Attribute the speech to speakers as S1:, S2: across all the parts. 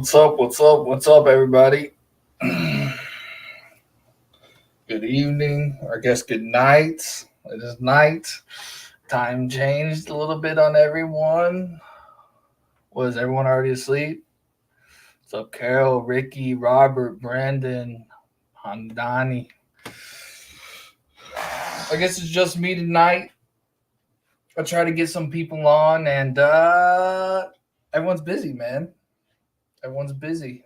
S1: What's up? What's up? What's up, everybody? Good evening, or I guess good night. It is night. Time changed a little bit on everyone. Was everyone already asleep? What's up, Carol, Ricky, Robert, Brandon, Handani? I guess it's just me tonight. I try to get some people on, and everyone's busy, man. Everyone's busy.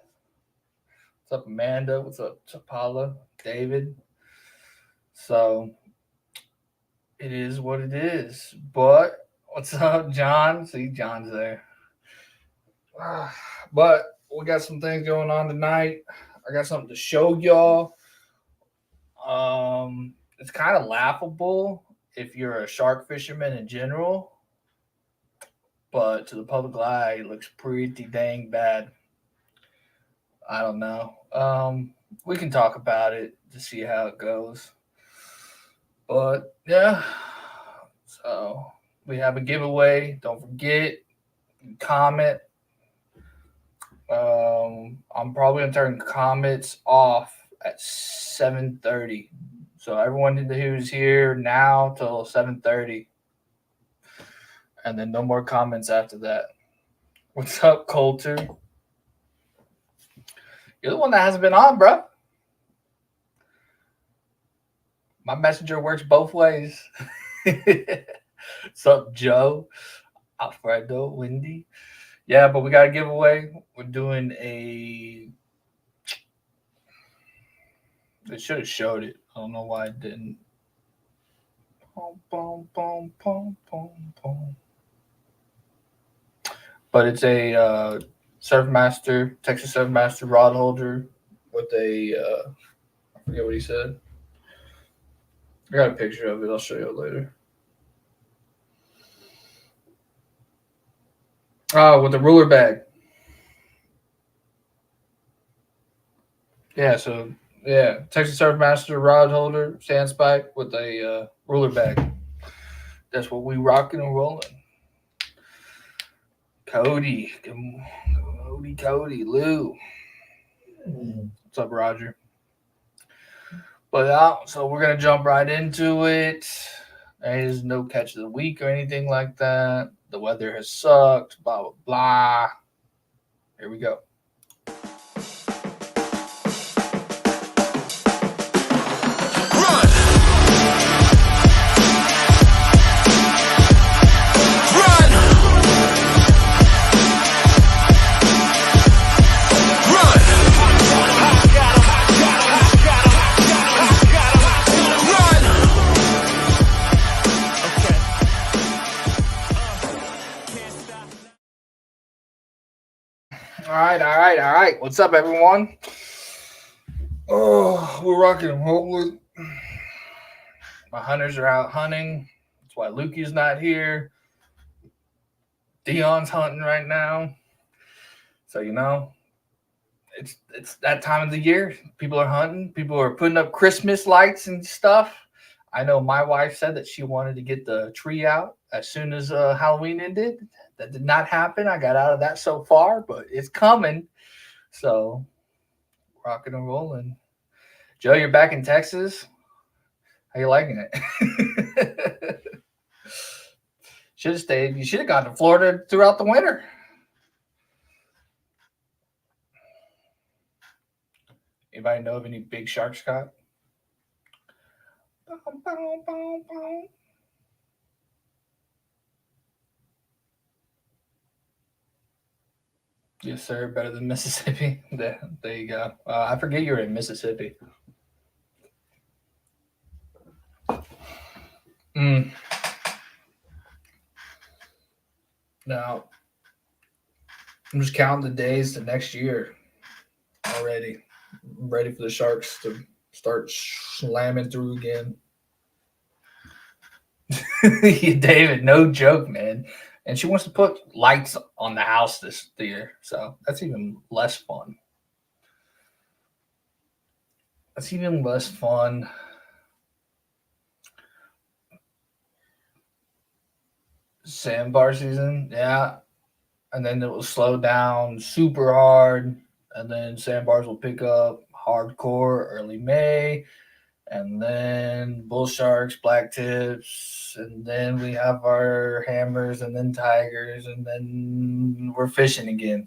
S1: What's up, Amanda? What's up, Chapala? David? So it is what it is. But what's up, John? See, John's there. But we got some things going on tonight. I got something to show y'all. It's kind of laughable if you're a shark fisherman in general, but to the public eye, it looks pretty dang bad. I don't know. We can talk about it to see how it goes. But yeah, so we have a giveaway. Don't forget, comment. I'm probably gonna turn comments off at 7:30. So everyone who's here now till 7:30, and then no more comments after that. What's up, Coulter? You're the one that hasn't been on, bro. My messenger works both ways. What's up, Joe? Alfredo, Wendy. Yeah, but we got a giveaway. We're doing a. They should have showed it. I don't know why it didn't. But it's a Surfmaster, Texas Surfmaster rod holder with a. I forget what he said. I got a picture of it. I'll show you later. With a ruler bag. Yeah, so yeah, Texas Surfmaster rod holder, sand spike with a ruler bag. That's what we rocking and rolling. Cody, Lou. What's up, Roger? But so we're gonna jump right into it. There is no catch of the week or anything like that. The weather has sucked. Blah blah blah. Here we go. All right. What's up, everyone? Oh, we're rocking and rolling. My hunters are out hunting. That's why Lukey's not here. Dion's hunting right now. So it's that time of the year. People are hunting. People are putting up Christmas lights and stuff. I know my wife said that she wanted to get the tree out as soon as Halloween ended. That did not happen. I got out of that so far, but it's coming. So, rocking and rolling. Joe, you're back in Texas. How you liking it? Should have stayed. You should have gone to Florida throughout the winter. Anybody know of any big sharks caught? Yes, sir. Better than Mississippi. There you go. I forget you're in Mississippi. Now, I'm just counting the days to next year already. I'm ready for the Sharks to start slamming through again. David, no joke, man. And she wants to put lights on the house this year, so that's even less fun. Sandbar season, yeah. and then it will slow down super hard, and then sandbars will pick up hardcore early May, and then bull sharks, black tips, and then we have our hammers, and then tigers, and then we're fishing again.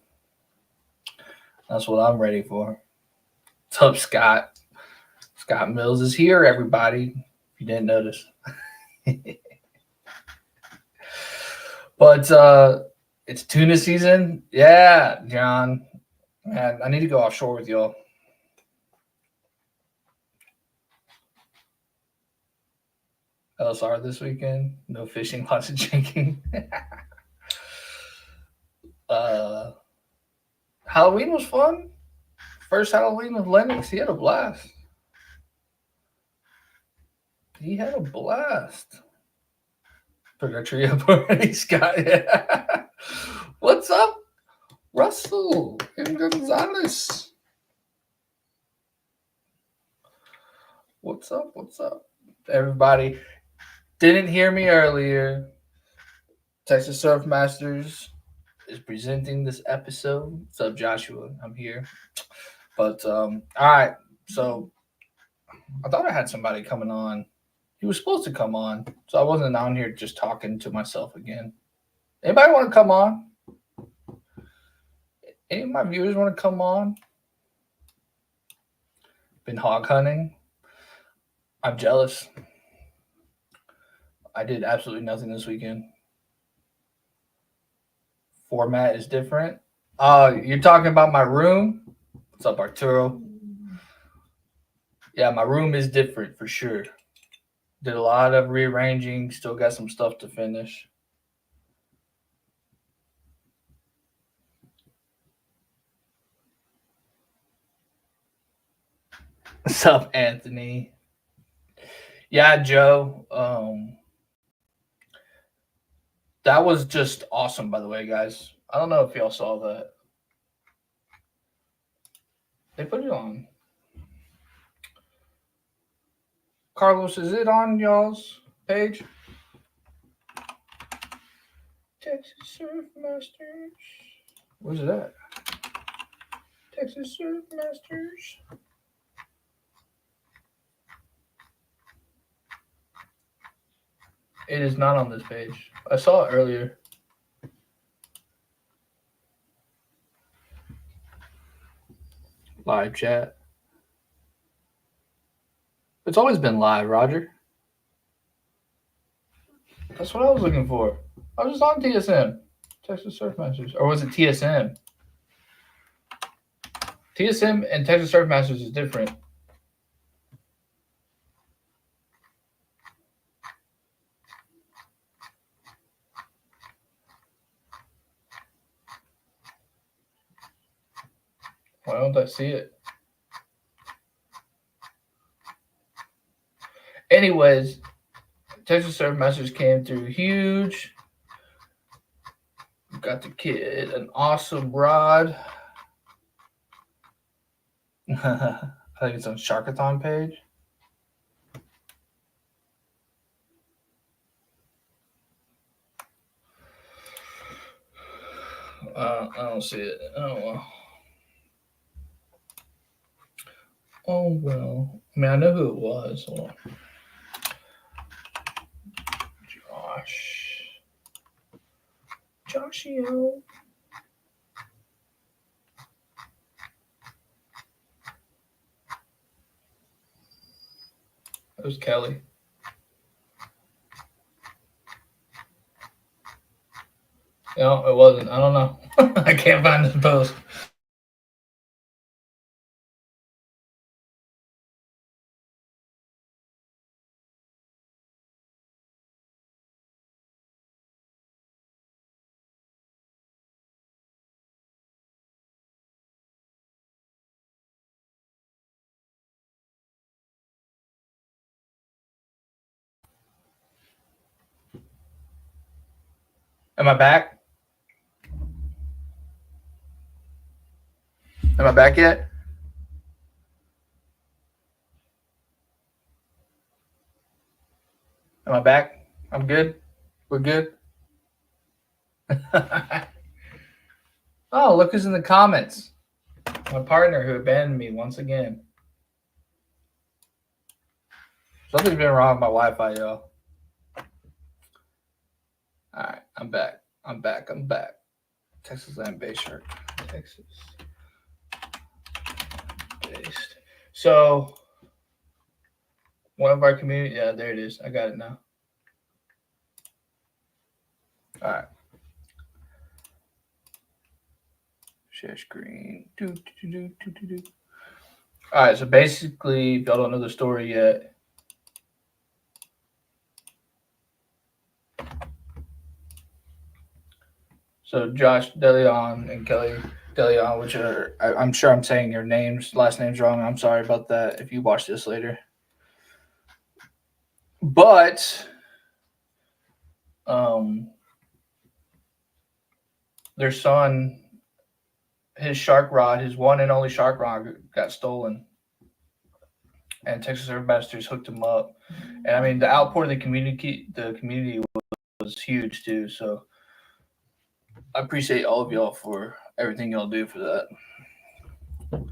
S1: That's what I'm ready for. What's up, Scott? Scott Mills is here, everybody. If you didn't notice. But it's tuna season. Yeah, John. Man, I need to go offshore with y'all. LSR this weekend. No fishing, lots of drinking. uh, Halloween was fun. First Halloween with Lennox, he had a blast. He had a blast. Put our tree up already, Scott. What's up, Russell and Gonzalez? What's up? What's up, everybody? Didn't hear me earlier. Texas Surf Masters is presenting this episode. What's up, Joshua? I'm here. But all right. So I thought I had somebody coming on. He was supposed to come on, so I wasn't on here just talking to myself again. Anybody want to come on? Any of my viewers want to come on? Been hog hunting. I'm jealous. I did absolutely nothing this weekend. Format is different. You're talking about my room? What's up, Arturo? Yeah, my room is different for sure. Did a lot of rearranging. Still got some stuff to finish. What's up, Anthony? Yeah, Joe. That was just awesome, by the way, guys. I don't know if y'all saw that. They put it on. Carlos, is it on y'all's page? Texas Surf Masters. Where's it at? Texas Surf Masters. It is not on this page. I saw it earlier. Live chat. It's always been live, Roger. That's what I was looking for. I was just on TSM. Texas Surf Masters. Or was it TSM? TSM and Texas Surf Masters is different. Why don't I see it? Anyways, Texas Surf Masters came through huge. Got the kid an awesome rod. I think it's on Sharkathon page. I don't see it. Oh well. Oh well. I mean, I know who it was. Hold on. Joshio. It was Kelly. No, it wasn't. I don't know. I can't find this post. Am I back? Am I back yet? Am I back? I'm good. We're good. Oh, look who's in the comments. My partner who abandoned me once again. Something's been wrong with my Wi-Fi, y'all. All right, I'm back. Texas Land Based Shark. Texas Based. So, one of our community, yeah, there it is. I got it now. All right. Share screen. All right, so basically, if y'all don't know the story yet, so Josh DeLeon and Kelly DeLeon, which are, I'm sure I'm saying your last names wrong. I'm sorry about that if you watch this later. But their son, his shark rod, his one and only shark rod, got stolen, and Texas Surf Masters hooked him up. And I mean, the outpour of the community was huge too. So I appreciate all of y'all for everything y'all do for that.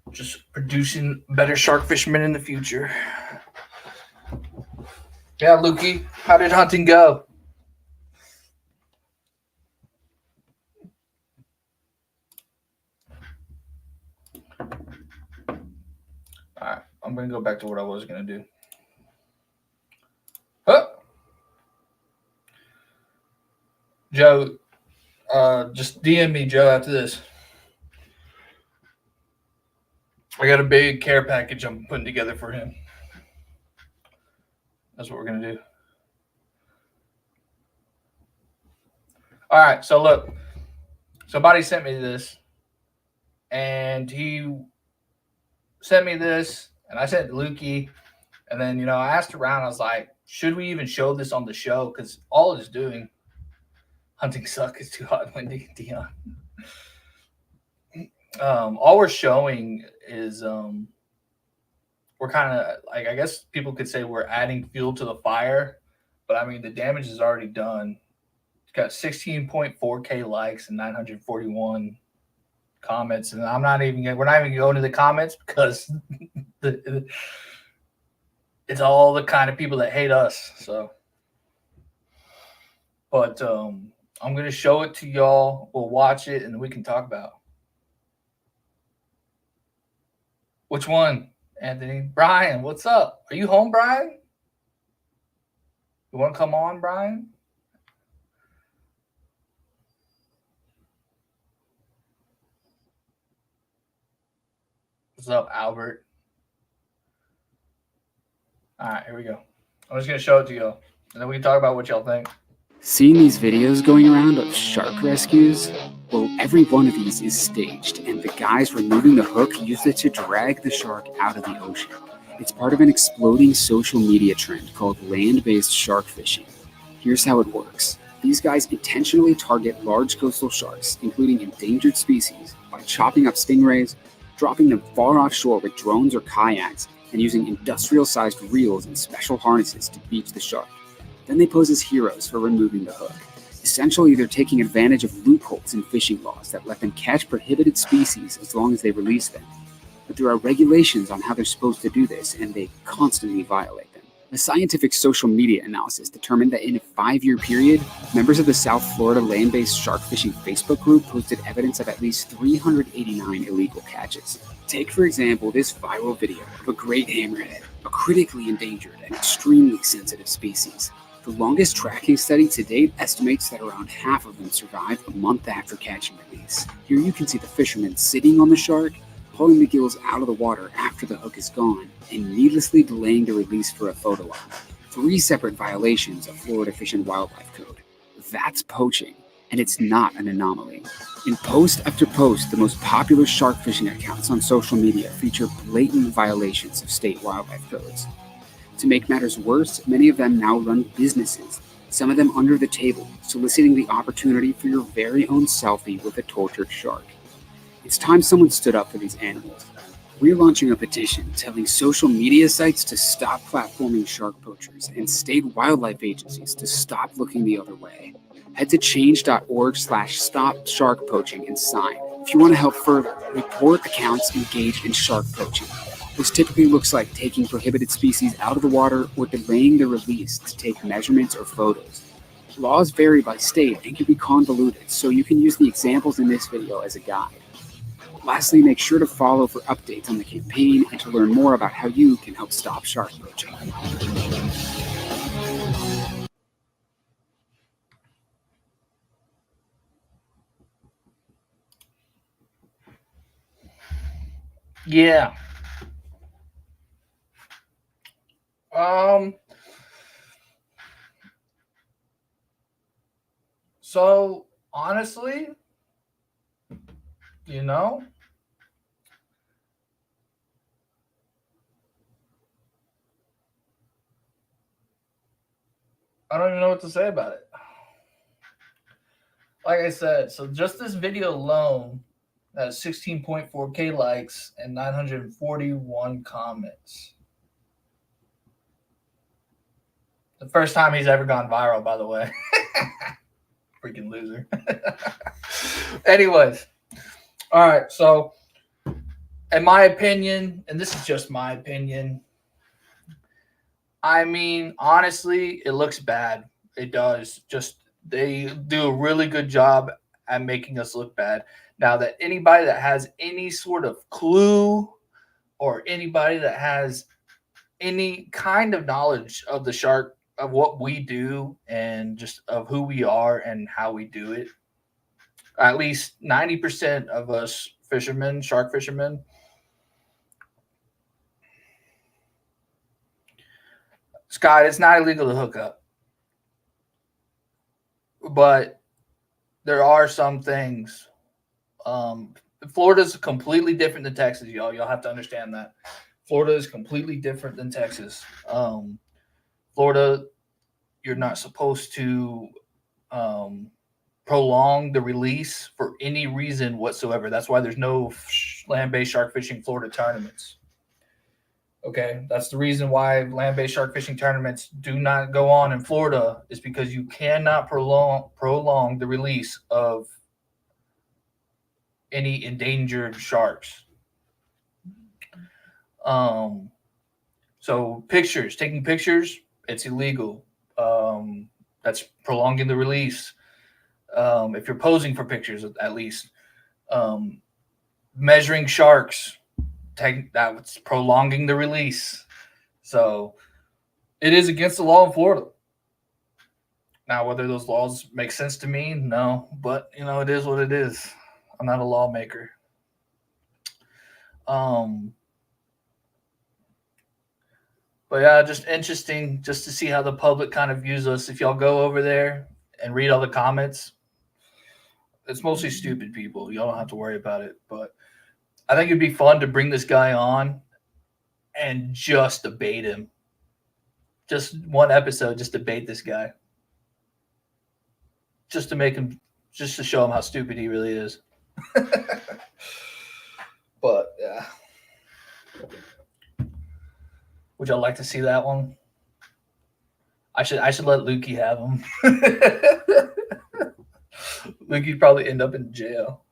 S1: Just producing better shark fishermen in the future. Yeah, Lukey, how did hunting go? All right, I'm going to go back to what I was going to do. Joe, just DM me, Joe, after this. I got a big care package I'm putting together for him. That's what we're going to do. All right, so look. Somebody sent me this, and he sent me this, and I sent Lukey, and then, I asked around. I was like, should we even show this on the show? Because all it's doing, hunting suck is too hot and windy, Dion. All we're showing is we're kind of like, I guess people could say we're adding fuel to the fire, but I mean the damage is already done. It's got 16.4K likes and 941 comments, and we're not even going to the comments because it's all the kind of people that hate us. So, but I'm going to show it to y'all. We'll watch it and we can talk about it. Which one, Anthony? Brian, what's up? Are you home, Brian? You want to come on, Brian? What's up, Albert? All right, here we go. I'm just going to show it to y'all, and then we can talk about what y'all think.
S2: Seeing these videos going around of shark rescues, well, every one of these is staged, and the guys removing the hook used it to drag the shark out of the ocean. It's part of an exploding social media trend called land-based shark fishing. Here's how it works. These guys intentionally target large coastal sharks, including endangered species, by chopping up stingrays, dropping them far offshore with drones or kayaks, and using industrial-sized reels and special harnesses to beach the shark. Then they pose as heroes for removing the hook. Essentially, they're taking advantage of loopholes in fishing laws that let them catch prohibited species as long as they release them. But there are regulations on how they're supposed to do this, and they constantly violate them. A scientific social media analysis determined that in a 5-year period, members of the South Florida land-based shark fishing Facebook group posted evidence of at least 389 illegal catches. Take, for example, this viral video of a great hammerhead, a critically endangered and extremely sensitive species. The longest tracking study to date estimates that around half of them survived a month after catch and release. Here you can see the fisherman sitting on the shark, pulling the gills out of the water after the hook is gone, and needlessly delaying the release for a photo op. 3 separate violations of Florida Fish and Wildlife Code. That's poaching, and it's not an anomaly. In post after post, the most popular shark fishing accounts on social media feature blatant violations of state wildlife codes. To make matters worse, many of them now run businesses, some of them under the table, soliciting the opportunity for your very own selfie with a tortured shark. It's time someone stood up for these animals. We're launching a petition telling social media sites to stop platforming shark poachers and state wildlife agencies to stop looking the other way. Head to change.org/stop shark poaching and sign. If you want to help further, report accounts engaged in shark poaching. This typically looks like taking prohibited species out of the water or delaying their release to take measurements or photos. Laws vary by state and can be convoluted, so you can use the examples in this video as a guide. Lastly, make sure to follow for updates on the campaign and to learn more about how you can help stop shark poaching.
S1: Yeah. So honestly, you know, I don't even know what to say about it. Like I said, so just this video alone has 16.4K likes and 941 comments. The first time he's ever gone viral, by the way. Freaking loser. Anyways, all right. So, in my opinion, and this is just my opinion, I mean, honestly, it looks bad. It does. Just they do a really good job at making us look bad. Now, that anybody that has any sort of clue or anybody that has any kind of knowledge of the shark, of what we do and just of who we are and how we do it, at least 90% of us fishermen, shark fishermen, Scott, it's not illegal to hook up, but there are some things. Florida's completely different than Texas, y'all. Y'all have to understand that. Florida is completely different than Texas. Florida, you're not supposed to prolong the release for any reason whatsoever. That's why there's no land-based shark fishing Florida tournaments. Okay, that's the reason why land-based shark fishing tournaments do not go on in Florida, is because you cannot prolong the release of any endangered sharks. So taking pictures, it's illegal. That's prolonging the release. If you're posing for pictures, at least, measuring sharks, that's prolonging the release. So it is against the law in Florida. Now, whether those laws make sense to me, no, but it is what it is. I'm not a lawmaker. But yeah, just interesting just to see how the public kind of views us. If y'all go over there and read all the comments, it's mostly stupid people. Y'all don't have to worry about it. But I think it'd be fun to bring this guy on and just debate him. Just one episode, just debate this guy. Just to show him how stupid he really is. But yeah. Would y'all like to see that one? I should let Lukey have him. Lukey'd probably end up in jail.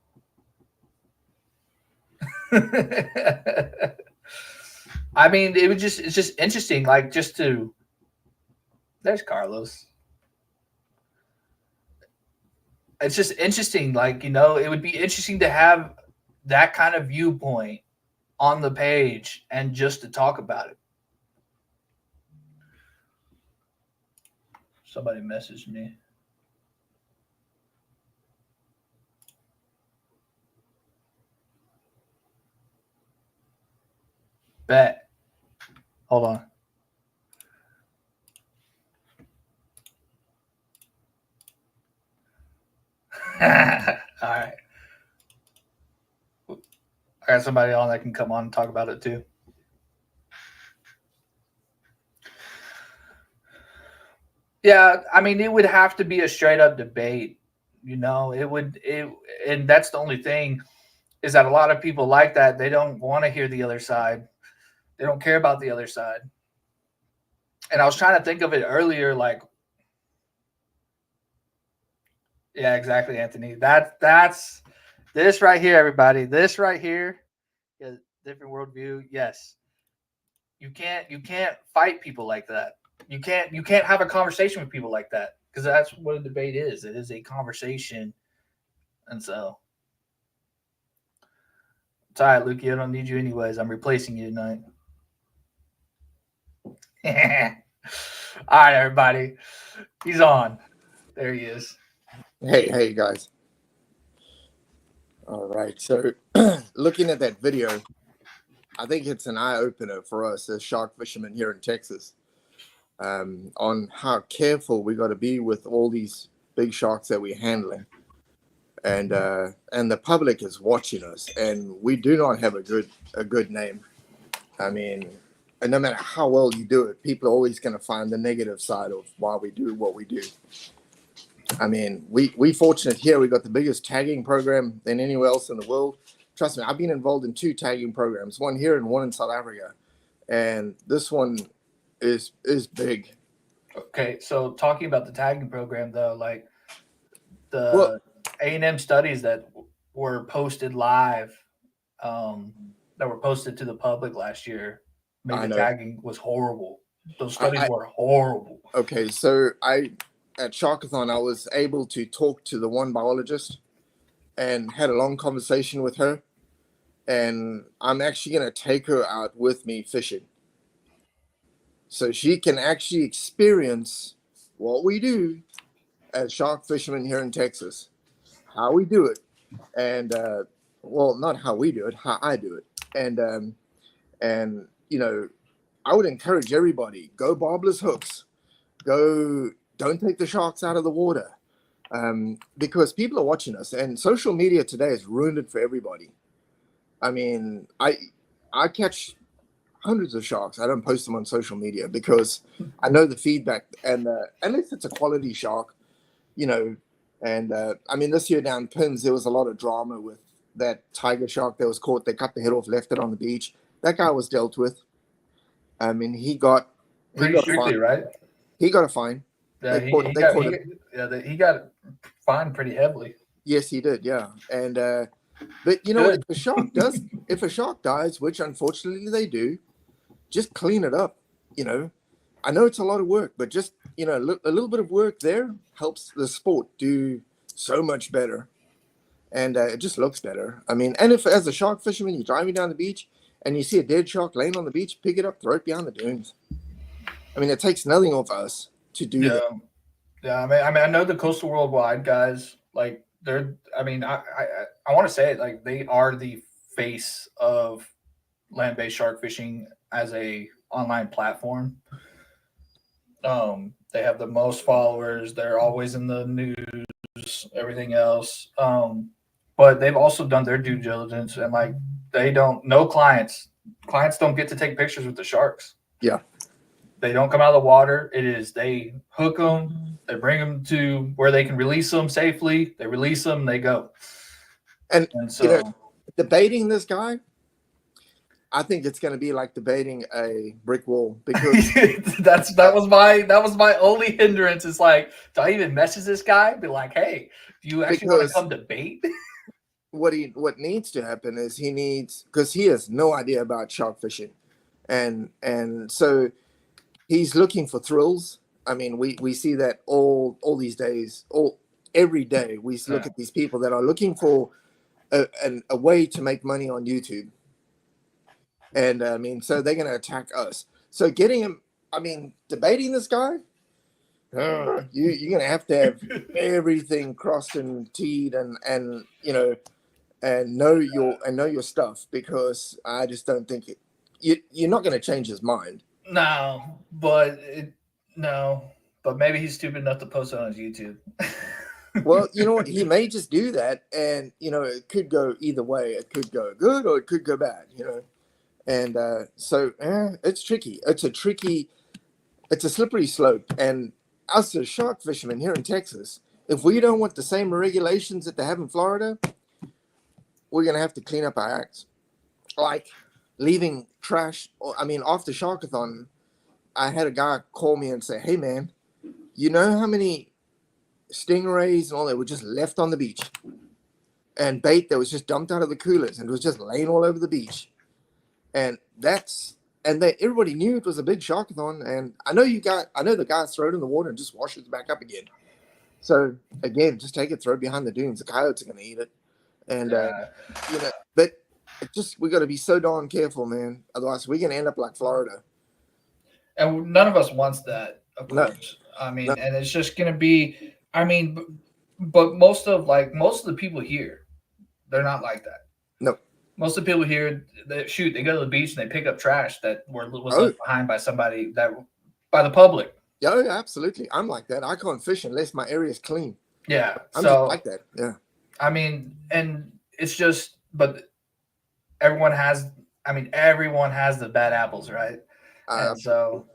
S1: I mean, it's just interesting, like there's Carlos. It's just interesting, like, it would be interesting to have that kind of viewpoint on the page and just to talk about it. Somebody messaged me. Bet. Hold on. All right. I got somebody on that can come on and talk about it too. Yeah, I mean, it would have to be a straight up debate. And that's the only thing. is that a lot of people like that. They don't want to hear the other side. They don't care about the other side. And I was trying to think of it earlier, like, yeah, exactly, Anthony. That's this right here, everybody. This right here is different worldview. Yes. You can't fight people like that. You can't have a conversation with people like that, because that's what a debate is. It is a conversation. And so it's all right, Lukey. I don't need you anyways. I'm replacing you tonight. All right, everybody. He's on. There he is.
S3: Hey, guys. All right. So, looking at that video, I think it's an eye opener for us as shark fishermen here in Texas, on how careful we got to be with all these big sharks that we're handling, and the public is watching us, and we do not have a good name. I mean, and no matter how well you do it, people are always going to find the negative side of why we do what we do. I mean, we fortunate here. We got the biggest tagging program than anywhere else in the world. Trust me, I've been involved in 2 tagging programs, one here and one in South Africa, and this one is big.
S1: Okay, so talking about the tagging program, though, like the A&M studies that were posted live, that were posted to the public last year, made the tagging was horrible. Those studies were horrible.
S3: Okay, so at Sharkathon, I was able to talk to the one biologist and had a long conversation with her. And I'm actually going to take her out with me fishing, so she can actually experience what we do as shark fishermen here in Texas, how we do it. And, well, not how we do it, how I do it. And you know, I would encourage everybody, go barbless hooks, don't take the sharks out of the water, because people are watching us, and social media today has ruined it for everybody. I mean, I catch hundreds of sharks. I don't post them on social media because I know the feedback, and unless it's a quality shark, you know. And I mean, this year down Pins, there was a lot of drama with that tiger shark that was caught. They cut the head off, left it on the beach. That guy was dealt with. I mean, he got
S1: strictly, right?
S3: He got a fine.
S1: Yeah, he got fined pretty heavily.
S3: Yes, he did. Yeah, and but you know, if a shark dies, which unfortunately they do, just clean it up. You know, I know it's a lot of work, but just, you know, a little bit of work there helps the sport do so much better, and it just looks better. I mean, and if as a shark fisherman you're driving down the beach and you see a dead shark laying on the beach, pick it up, throw it behind the dunes. I mean, it takes nothing of us to do that.
S1: Yeah, I mean, I know the Coastal Worldwide guys, like, they're, I mean, I want to say it, like, they are the face of land-based shark fishing as a online platform. They have the most followers. They're always in the news, everything else. But they've also done their due diligence, and like, no clients don't get to take pictures with the sharks.
S3: Yeah.
S1: They don't come out of the water. They hook them, they bring them to where they can release them safely. They release them, they go.
S3: And so, you know, debating this guy, I think it's going to be like debating a brick wall, because
S1: that was my only hindrance. It's like, do I even message this guy? Be like, hey, do you actually want to come debate?
S3: What needs to happen is because he has no idea about shark fishing, and so he's looking for thrills. I mean, we see that all these days, every day we look at these people that are looking for a way to make money on YouTube. And I mean, so they're going to attack us. So getting him, I mean, debating this guy, you're going to have everything crossed and teed, and you know, and know your stuff, because I just don't think you're not going to change his mind.
S1: No, but maybe he's stupid enough to post it on his YouTube.
S3: Well, you know what? He may just do that, and you know, it could go either way. It could go good or it could go bad. You know. And so it's tricky. It's a slippery slope. And us as shark fishermen here in Texas, if we don't want the same regulations that they have in Florida, we're gonna have to clean up our acts, like leaving trash. I mean, after Sharkathon, I had a guy call me and say, "Hey, man, you know how many stingrays and all that were just left on the beach, and bait that was just dumped out of the coolers and it was just laying all over the beach." And everybody knew it was a big Sharkathon. And I know the guys throw it in the water and just wash it back up again. So again, just take it, throw it behind the dunes. The coyotes are gonna eat it, and but we got to be so darn careful, man. Otherwise, we're gonna end up like Florida.
S1: And none of us wants that, of
S3: No.
S1: course. I mean,
S3: No.
S1: and it's just gonna be. I mean, but most of the people here, they're not like that.
S3: No.
S1: Most of the people here, they go to the beach and they pick up trash that was
S3: Oh.
S1: left behind by the public.
S3: Yeah, absolutely. I'm like that. I can't fish unless my area is clean.
S1: Yeah.
S3: I'm
S1: So
S3: just like that. Yeah.
S1: I mean, and it's just, but everyone has the bad apples, right? And so,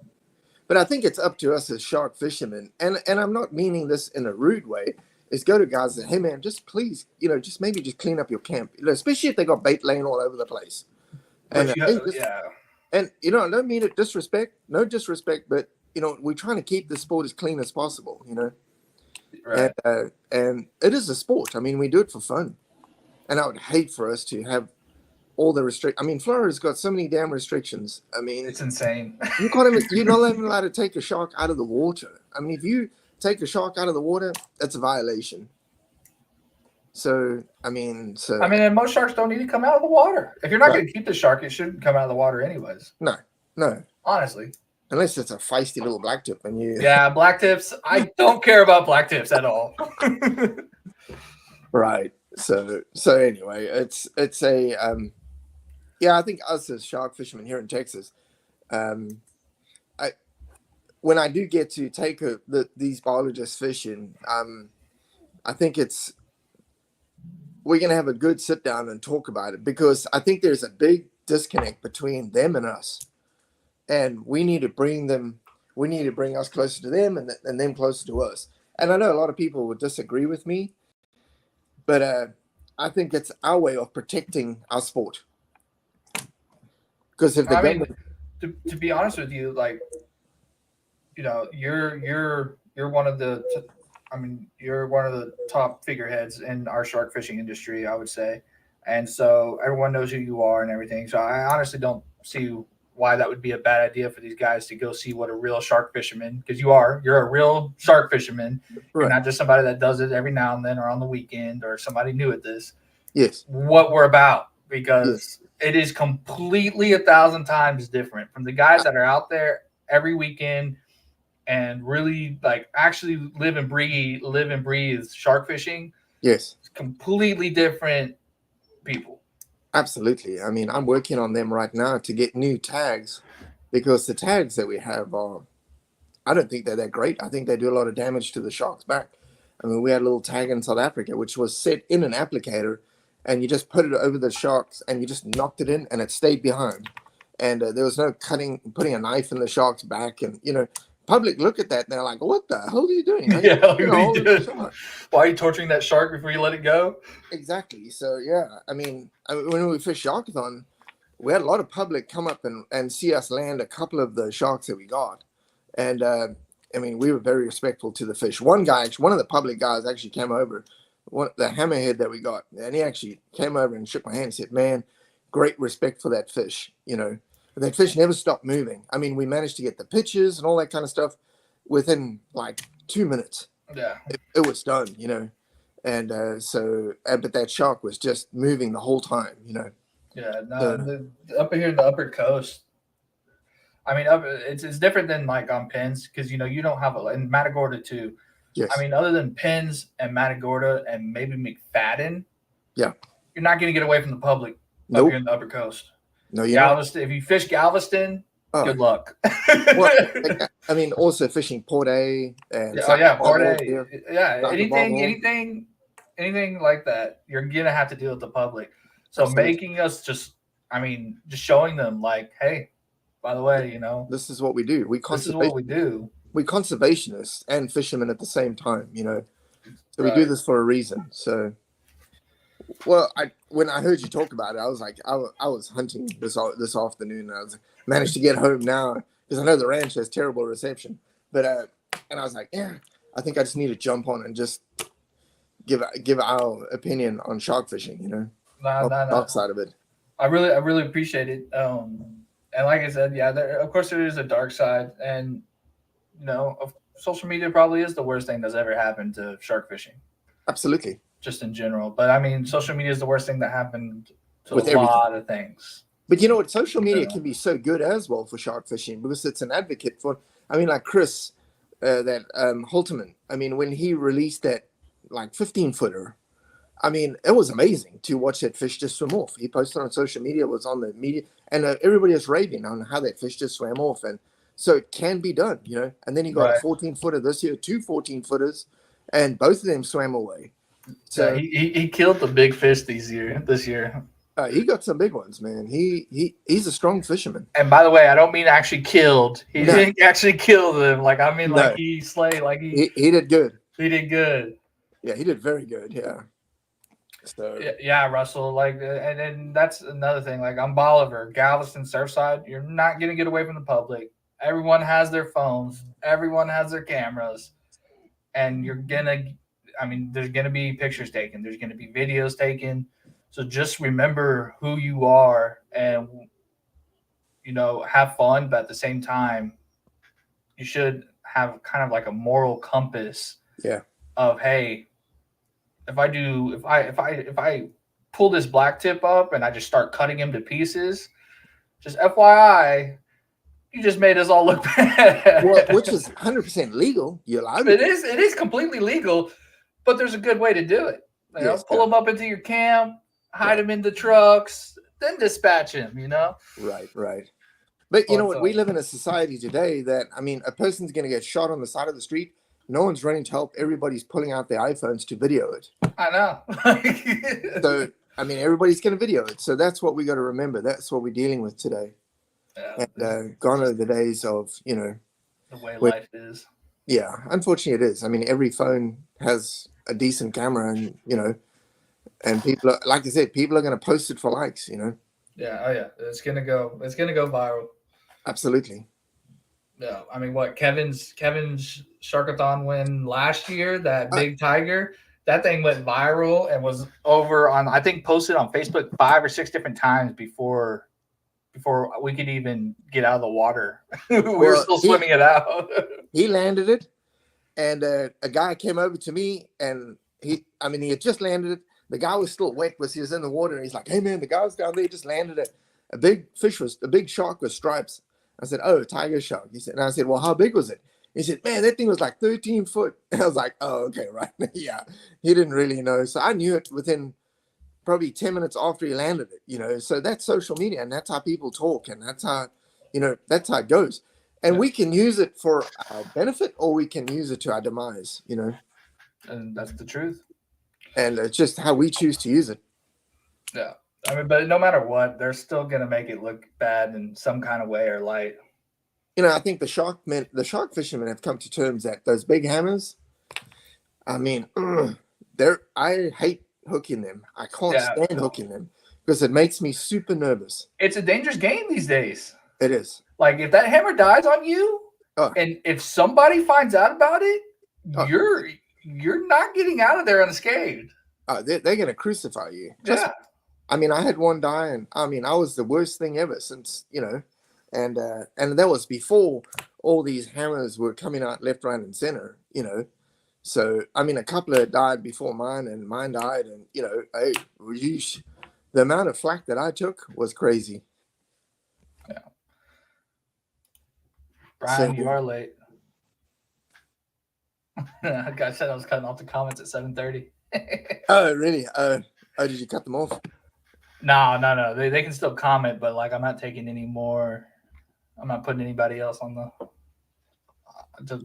S3: But I think it's up to us as shark fishermen, and I'm not meaning this in a rude way. Is go to guys and, hey man, just please, just maybe just clean up your camp, especially if they got bait laying all over the place. And I think and I don't mean it no disrespect, but we're trying to keep the sport as clean as possible,
S1: right.
S3: and it is a sport. I mean, we do it for fun, and I would hate for us to have all the I mean, Florida's got so many damn restrictions. I mean,
S1: It's insane.
S3: you're not even allowed to take a shark out of the water. I mean, if you take a shark out of the water, that's a violation. So, and
S1: most sharks don't need to come out of the water. If you're not going to keep the shark, it shouldn't come out of the water anyways.
S3: No.
S1: Honestly.
S3: Unless it's a feisty little blacktip and you.
S1: Yeah, blacktip's. I don't care about blacktips at all.
S3: Right. So anyway, it's a I think us as shark fishermen here in Texas, when I do get to take these biologists fishing, I think we're going to have a good sit down and talk about it, because I think there's a big disconnect between them and us, and we need to bring us closer to them and them closer to us. And I know a lot of people would disagree with me, but I think it's our way of protecting our sport. Because if
S1: to be honest with you, like, you're one of the you're one of the top figureheads in our shark fishing industry, I would say. And so everyone knows who you are and everything. So I honestly don't see why that would be a bad idea for these guys to go see what a real shark fisherman, because you're a real shark fisherman. Right. You're not just somebody that does it every now and then or on the weekend or somebody new at this.
S3: Yes.
S1: What we're about, because it is completely 1,000 times different from the guys that are out there every weekend and really actually live and breathe shark fishing.
S3: Yes.
S1: It's completely different people.
S3: Absolutely. I mean, I'm working on them right now to get new tags, because the tags that we have I don't think they're that great. I think they do a lot of damage to the shark's back. I mean, we had a little tag in South Africa, which was set in an applicator, and you just put it over the sharks and you just knocked it in and it stayed behind. And there was no putting a knife in the shark's back. And, public look at that and they're like, what the hell are you doing?
S1: Why are you torturing that shark before you let it go?
S3: Exactly. So, when we fished Sharkathon, we had a lot of public come up and see us land a couple of the sharks that we got. And, we were very respectful to the fish. One of the public guys actually came over, the hammerhead that we got, and he actually came over and shook my hand and said, man, great respect for that fish. But that fish never stopped moving. I mean, we managed to get the pictures and all that kind of stuff within 2 minutes.
S1: Yeah,
S3: it was done, and but that shark was just moving the whole time,
S1: Yeah, no, up here in the upper coast, it's different than on Pins, because you don't have in Matagorda too.
S3: Yes.
S1: Other than Pins and Matagorda and maybe McFadden,
S3: yeah,
S1: you're not going to get away from the public up here in the upper coast.
S3: No,
S1: Galveston. If you fish Galveston, good luck.
S3: Also fishing Port A and
S1: Port A. Yeah, anything like that, you're gonna have to deal with the public. So making us just showing them hey, by the way,
S3: this is what we do.
S1: This is what we do.
S3: We conservationists and fishermen at the same time, So we do this for a reason. So Well, when I heard you talk about it, I was like, I was hunting this afternoon. And I was managed to get home now because I know the ranch has terrible reception. But and I was like, yeah, I think I just need to jump on and just give our opinion on shark fishing. You know,
S1: Nah,
S3: on
S1: nah,
S3: the
S1: nah.
S3: dark side of it.
S1: I really appreciate it. And like I said, yeah, of course there is a dark side, and social media probably is the worst thing that's ever happened to shark fishing,
S3: Absolutely,
S1: just in general. But I mean, social media is the worst thing that happened to a
S3: with everything.
S1: lot of things.
S3: But you know what? Social media
S1: Yeah.
S3: can be so good as well for shark fishing because it's an advocate for. I mean, like Chris, that Holterman. I mean, when he released that like 15-footer, I mean, it was amazing to watch that fish just swim off. He posted on social media, it was on the media, and everybody is raving on how that fish just swam off. And so it can be done, you know. And then he got
S1: Right.
S3: a 14-footer this year, two 14-footers, and both of them swam away.
S1: So
S3: So
S1: he killed the big fish this year.
S3: he got some big ones, man. He's a strong fisherman.
S1: And by the way, I don't mean actually killed. He
S3: No.
S1: didn't actually kill them. Like I mean, like
S3: No.
S1: he slayed. Like
S3: He did good.
S1: he did good.
S3: Yeah, he did very good. Yeah. So
S1: Yeah, Russell. Like, and then that's another thing. Like, I'm Bolivar, Galveston, Surfside. You're not gonna get away from the public. Everyone has their phones. Everyone has their cameras, and you're gonna. I mean, there's gonna be pictures taken. There's gonna be videos taken. So just remember who you are, and have fun. But at the same time, you should have kind of like a moral compass.
S3: Yeah.
S1: Of hey, if I pull this black tip up and I just start cutting him to pieces, just FYI, you just made us all look bad.
S3: well, which is 100% legal. You're allowed to.
S1: it is completely legal, but there's a good way to do it.
S3: Yes,
S1: Pull
S3: yeah.
S1: him up into your camp, hide him in the trucks, then dispatch him.
S3: Right. But you know what?
S1: Also-
S3: We live in a society today that, I mean, a person's going to get shot on the side of the street. No one's running to help. Everybody's pulling out their iPhones to video it.
S1: I know.
S3: So, I mean, everybody's going to video it. So that's what we got to remember. That's what we're dealing with today.
S1: Yeah,
S3: And gone are the days of,
S1: the way
S3: wait.
S1: life is.
S3: Yeah, unfortunately it is. I mean, every phone has a decent camera and, and people are, like I said, people are going to post it for likes,
S1: Yeah. Oh yeah. It's gonna go viral.
S3: Absolutely.
S1: Yeah, I mean, what Kevin's Sharkathon win last year, that big tiger, that thing went viral and was over on, I think, posted on Facebook 5 or 6 different times before we could even get out of the water. we were still swimming it out.
S3: He landed it, and a guy came over to me, and he had just landed it. The guy was still wet, he was in the water, and he's like, "Hey man, the guy's down there just landed it. A big shark with stripes." I said, "Oh, tiger shark." He said, and I said, "Well, how big was it?" He said, "Man, that thing was like 13 foot." And I was like, "Oh, okay, right." Yeah, he didn't really know, so I knew it within probably 10 minutes after he landed it. So that's social media, and that's how people talk, and that's how it goes. And we can use it for our benefit, or we can use it to our demise.
S1: And that's the truth.
S3: And it's just how we choose to use it.
S1: Yeah. I mean, but no matter what, they're still gonna make it look bad in some kind of way or light.
S3: I think the shark fishermen have come to terms that those big hammers, I mean, I hate hooking them. I can't stand hooking them because it makes me super nervous.
S1: It's a dangerous game these days.
S3: It is.
S1: Like if that hammer dies on you,
S3: Oh.
S1: and if somebody finds out about it,
S3: Oh.
S1: you're not getting out of there unscathed.
S3: They're going to crucify you.
S1: Yeah.
S3: I mean, I had one die, and I mean, I was the worst thing ever since, and that was before all these hammers were coming out left, right, and center, So, I mean, a couple of died before mine, and mine died, and, hey, the amount of flack that I took was crazy.
S1: Yeah. Brian,
S3: So-
S1: you are late. I said I was cutting off the comments at 7:30.
S3: Oh, really? Oh, did you cut them off?
S1: No. They can still comment, but like I'm not taking any more. I'm not putting anybody else on the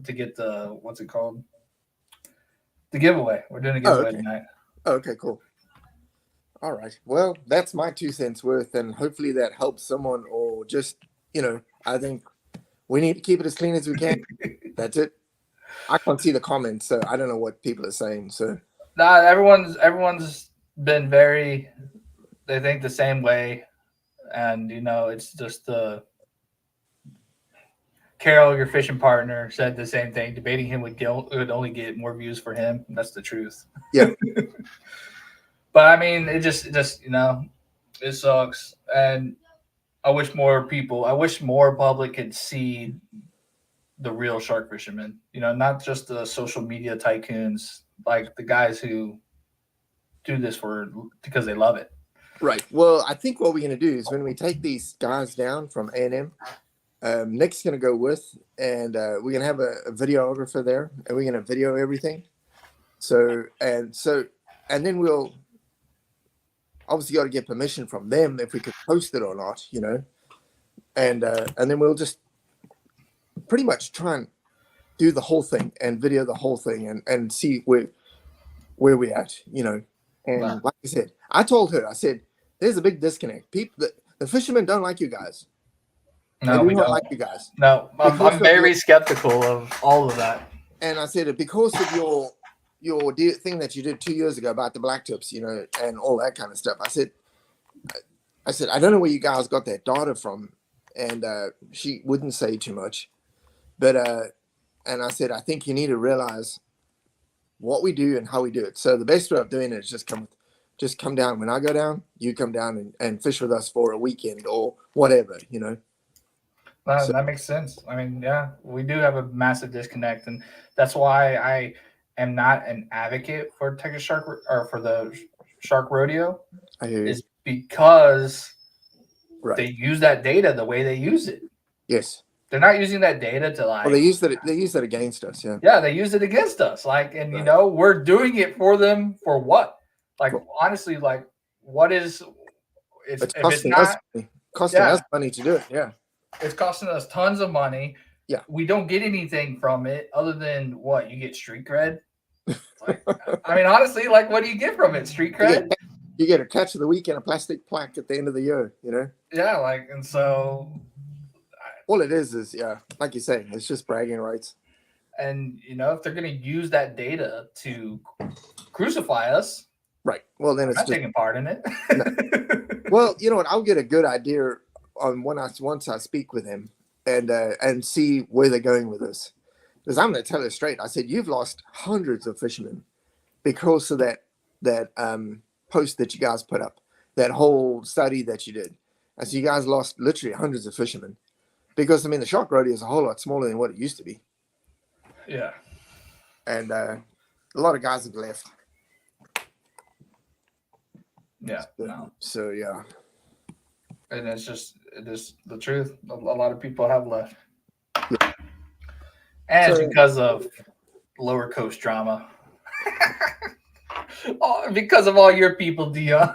S1: to get the what's it called? The giveaway. We're doing a giveaway
S3: okay.
S1: tonight.
S3: Oh, okay, cool. All right. Well, that's my 2 cents worth, and hopefully that helps someone, or just, I think we need to keep it as clean as we can. That's it. I can't see the comments, so I don't know what people are saying. So
S1: Nah, everyone's been very. They think the same way, and it's just the. Carol, your fishing partner, said the same thing. Debating him would only get more views for him. That's the truth.
S3: Yeah.
S1: But I mean, it just it sucks, and I wish more public could see the real shark fishermen. Not just the social media tycoons, like the guys who do this because they love it.
S3: Right. Well, I think what we're going to do is when we take these guys down from A&M, Nick's going to go with, and we're going to have a videographer there, and we're going to video everything. And then we'll obviously got to get permission from them if we could post it or not, and then we'll just pretty much try and do the whole thing and video the whole thing and see where we're at, And
S1: Wow.
S3: like I said, I told her, I said, there's a big disconnect. The fishermen don't like you guys.
S1: No,
S3: They
S1: we
S3: do not
S1: don't.
S3: like you guys.
S1: No,
S3: Because
S1: I'm
S3: of
S1: very skeptical of all of that.
S3: And I said, because of your thing that you did 2 years ago about the black tips, and all that kind of stuff. I said, I don't know where you guys got that data from. And she wouldn't say too much. But, and I said, I think you need to realize what we do and how we do it. So the best way of doing it is just come down. When I go down, you come down and fish with us for a weekend or whatever,
S1: That makes sense. I mean, yeah, we do have a massive disconnect, and that's why I am not an advocate for Texas Shark or for the Shark Rodeo.
S3: I hear you.
S1: Is because
S3: Right.
S1: they use that data the way they use it.
S3: Yes.
S1: They're not using that data to
S3: Well, they use that against us. Yeah.
S1: Yeah, they use it against us. And
S3: Right.
S1: we're doing it for them for what? Honestly, what is
S3: It's
S1: if it's
S3: costing
S1: not
S3: us money. Costing
S1: Yeah.
S3: us money to do it. Yeah.
S1: it's costing us tons of money.
S3: Yeah.
S1: We don't get anything from it other than what? You get street cred. I mean, honestly, what do you get from it? Street cred?
S3: You get a catch of the week and a plastic plaque at the end of the year,
S1: Yeah, and so
S3: All it is, yeah, like you say, it's just bragging rights.
S1: and if they're gonna use that data to crucify us,
S3: Right. Well, then
S1: I'm
S3: it's
S1: not
S3: just,
S1: taking part in it.
S3: well, you know what? I'll get a good idea on once I speak with him and see where they're going with this. Because I'm going to tell her straight. I said, you've lost hundreds of fishermen because of that post that you guys put up, that whole study that you did. I said, you guys lost literally hundreds of fishermen because, the Shark Rodeo is a whole lot smaller than what it used to be.
S1: Yeah.
S3: And a lot of guys have left.
S1: Yeah. No.
S3: So, yeah.
S1: And it is the truth. A lot of people have left. And
S3: So-
S1: because of lower coast drama. Because of all your people, Dion.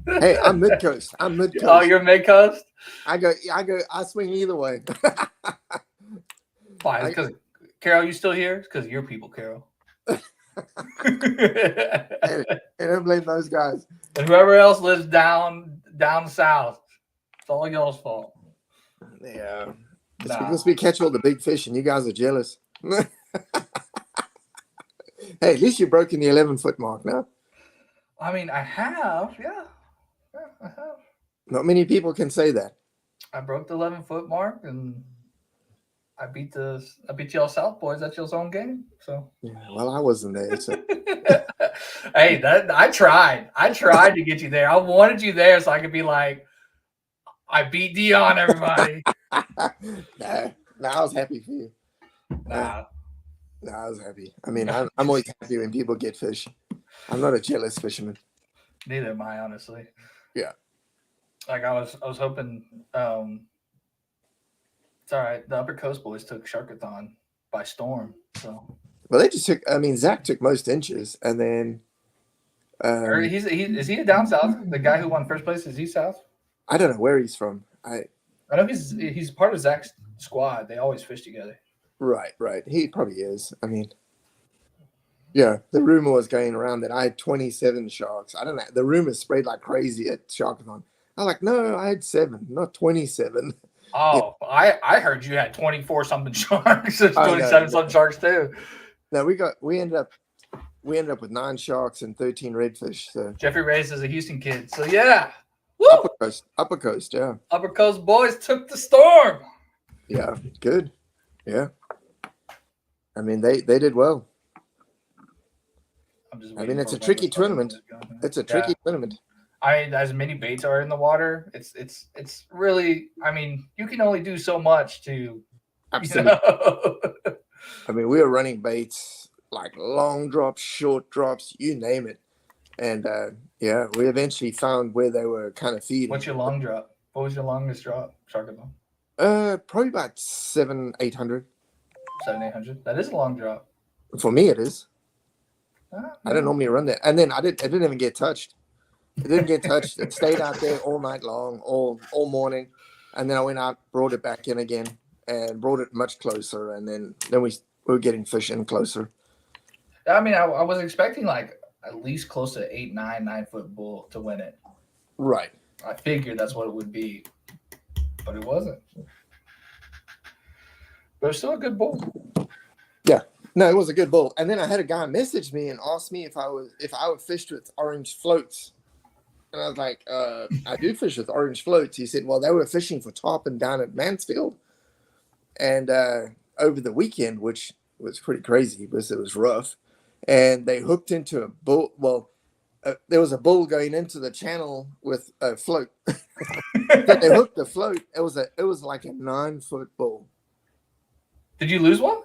S3: Hey, I'm mid coast. I'm mid coast.
S1: Oh, you're mid coast?
S3: I swing either way.
S1: Fine. Because Carol, you still here? It's because your people, Carol.
S3: And I don't blame those guys.
S1: And whoever else lives down south, it's all y'all's fault.
S3: Yeah. It's
S1: Nah.
S3: because we catch all the big fish and you guys are jealous. Hey, at least you've broken the 11-foot mark now.
S1: I mean, I have, yeah. I have.
S3: Not many people can say that.
S1: I broke the 11-foot mark, and I beat y'all South boys at y'all's own game. So,
S3: Yeah, well, I wasn't there. So.
S1: hey, I tried. I tried to get you there. I wanted you there so I could be like, I beat Dion, everybody.
S3: Nah, I was happy for you.
S1: Nah.
S3: I was happy. I mean, I'm always happy when people get fish. I'm not a jealous fisherman.
S1: Neither am I, honestly.
S3: Yeah.
S1: I was hoping. It's all right. The Upper Coast boys took Sharkathon by storm. So.
S3: Well, they just took. Zach took most inches, and then.
S1: Is he a down south? The guy who won first place, is he south?
S3: I don't know where he's from.
S1: I know he's part of Zach's squad. They always fish together. Right.
S3: He probably is. I mean, yeah, the rumor was going around that I had 27 sharks. I don't know. The rumor spread like crazy at Sharkathon. I'm like, no, I had 7, not 27.
S1: Oh, yeah. I heard you had 24 something sharks. There's
S3: Oh, no,
S1: 27 something sharks too.
S3: No, we ended up we ended up with 9 sharks and 13 redfish. So
S1: Jeffrey Reyes is a Houston kid. So yeah. Woo!
S3: Upper coast, yeah.
S1: Upper Coast boys took the storm.
S3: Yeah, good. Yeah. I mean, they did well.
S1: I'm just
S3: I mean,
S1: waiting
S3: it's
S1: for
S3: a tricky
S1: Bubba's phone
S3: tournament.
S1: to go.
S3: It's a
S1: Yeah.
S3: tricky tournament.
S1: As many baits are in the water, it's really. I mean, you can only do so much to.
S3: Absolutely.
S1: You know?
S3: I mean, we were running baits like long drops, short drops, you name it. And yeah, we eventually found where they were kind of feeding.
S1: What's your long drop? What was your longest drop, Sharkathon?
S3: Probably about 700-800.
S1: 700-800. That is a long drop.
S3: For me, it is.
S1: Ah,
S3: I don't normally run that. And then it didn't even get touched. It didn't get touched. It stayed out there all night long, all morning. And then I went out, brought it back in again, and brought it much closer. And then we were getting fish in closer.
S1: I mean, I was expecting like at least close to 8, 9 foot bull to win it.
S3: Right.
S1: I figured that's what it would be, but it wasn't. But it's still a good bull.
S3: Yeah. No, it was a good bull. And then I had a guy message me and ask me if I would fish with orange floats. And I was like, I do fish with orange floats. He said, well, they were fishing for tarpon down at Mansfield. And over the weekend, which was pretty crazy because it was rough. And they hooked into a bull. Well, there was a bull going into the channel with a float. But they hooked the float. It was like a 9-foot bull.
S1: Did you lose one?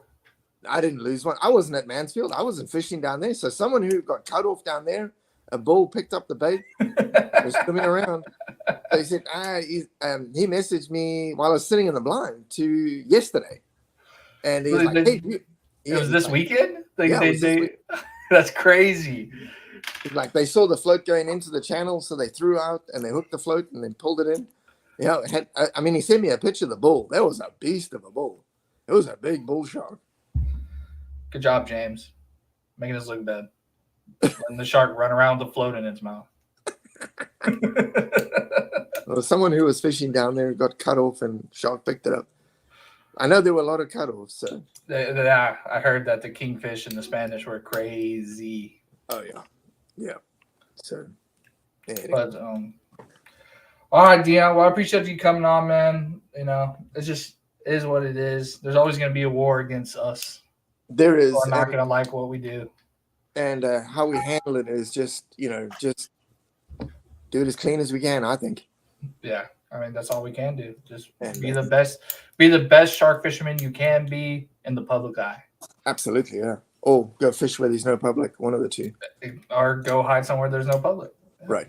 S3: I didn't lose one. I wasn't at Mansfield. I wasn't fishing down there. So someone who got cut off down there, a bull picked up the bait, was swimming around. So he said, he messaged me while I was sitting in the blind yesterday. And he was like, hey,
S1: it was this weekend?
S3: This week.
S1: That's crazy.
S3: Like they saw the float going into the channel, so they threw out and they hooked the float and then pulled it in. Yeah, he sent me a picture of the bull. That was a beast of a bull. It was a big bull shark.
S1: Good job, James. Making us look bad. Letting the shark run around with a float in its mouth.
S3: Well, someone who was fishing down there got cut off and shark picked it up. I know there were a lot of cutoffs. So.
S1: Yeah, I heard that the kingfish and the Spanish were crazy.
S3: Oh yeah, yeah. So, anyway.
S1: But all right, Dion. Well, I appreciate you coming on, man. You know, it is what it is. There's always going to be a war against us.
S3: There is.
S1: We're not going to like what we do.
S3: And how we handle it is just do it as clean as we can, I think.
S1: Yeah. I mean, that's all we can do. Just
S3: And,
S1: be the best shark fisherman you can be in the public eye.
S3: Absolutely, yeah. Or go fish where there's no public, one of the two.
S1: Or go hide somewhere there's no public. Yeah.
S3: Right.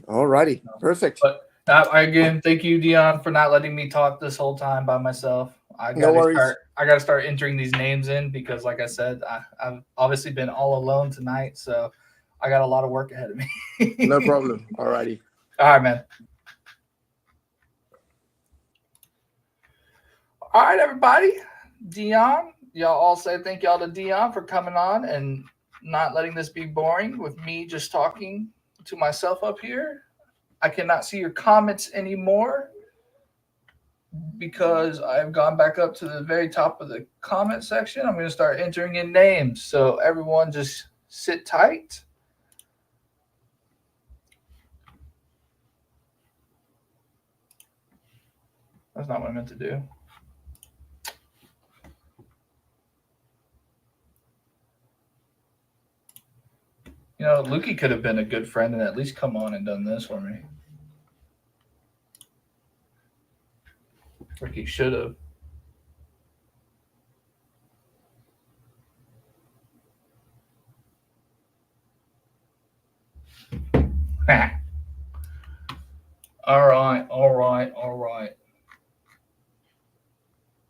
S3: All righty. Perfect.
S1: But again, thank you, Dion, for not letting me talk this whole time by myself. I
S3: No worries.
S1: got to start entering these names in because, like I said, I've obviously been all alone tonight, so I got a lot of work ahead of me.
S3: No problem. All righty.
S1: All right, man. All right, everybody. Dion, y'all all say thank y'all to Dion for coming on and not letting this be boring with me just talking to myself up here. I cannot see your comments anymore because I've gone back up to the very top of the comment section. I'm going to start entering in names. So everyone just sit tight. That's not what I meant to do. You know, Lukey could have been a good friend and at least come on and done this for me. Or he should have. All right.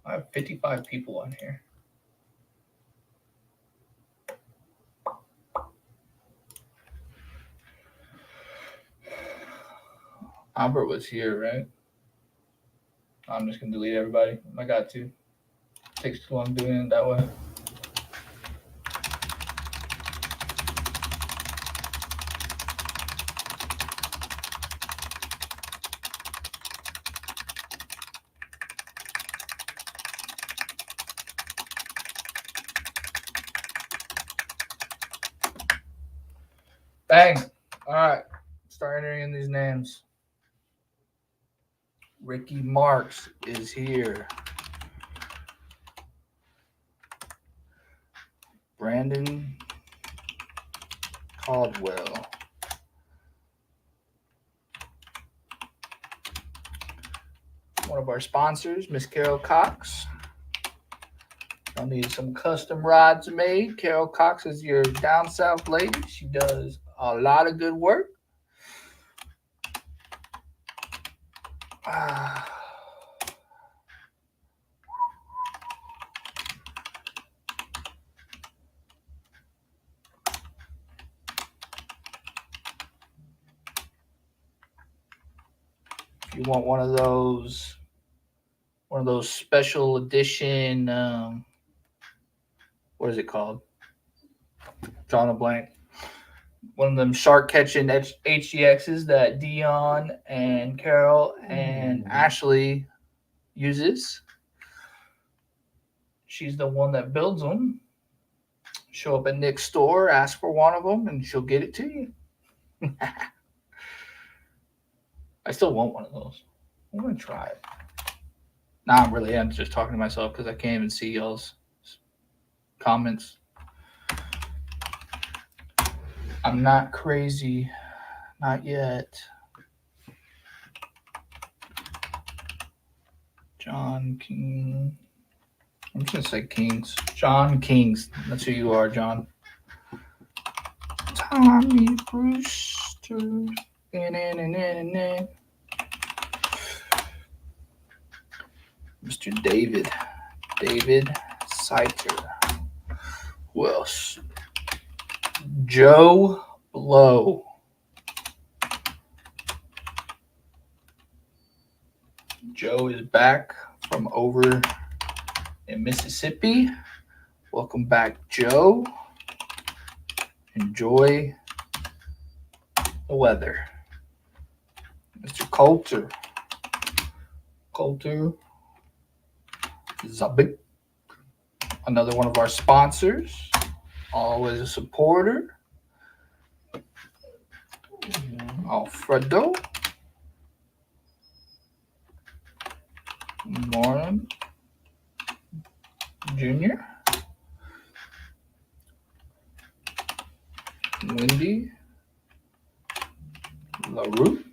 S1: I have 55 people on here. Albert was here, right? I'm just going to delete everybody. I got to. Takes too long doing it that way. Bang. All right. Start entering in these names. Ricky Marks is here. Brandon Caldwell. One of our sponsors, Miss Carol Cox. I need some custom rods made. Carol Cox is your down south lady. She does a lot of good work. If you want one of those special edition, what is it called? Drawing a blank. One of them shark catching HDXs that Dion and Carol and Ashley uses. She's the one that builds them. Show up at Nick's store, ask for one of them, and she'll get it to you. I still want one of those. I'm going to try it. Nah, I'm just talking to myself because I can't even see y'all's comments. I'm not crazy. Not yet. John King. I'm just going to say Kings. John Kings. That's who you are, John. Tommy Brewster. Mr. David Seiker. Who else? Joe Blow. Joe is back from over in Mississippi. Welcome back, Joe. Enjoy the weather. Mr. Coulter Zabik, another one of our sponsors, always a supporter. Alfredo Moran Jr. Wendy LaRue.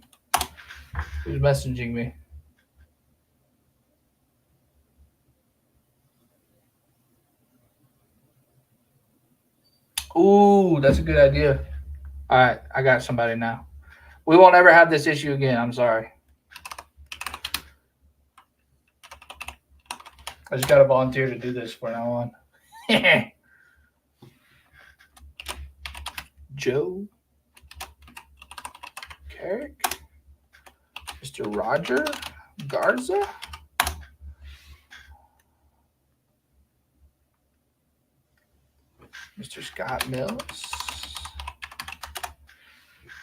S1: Who's messaging me? Ooh, that's a good idea. All right, I got somebody now. We won't ever have this issue again. I'm sorry. I just got to volunteer to do this from now on. Joe Carrick, Mr. Roger Garza, Mr. Scott Mills.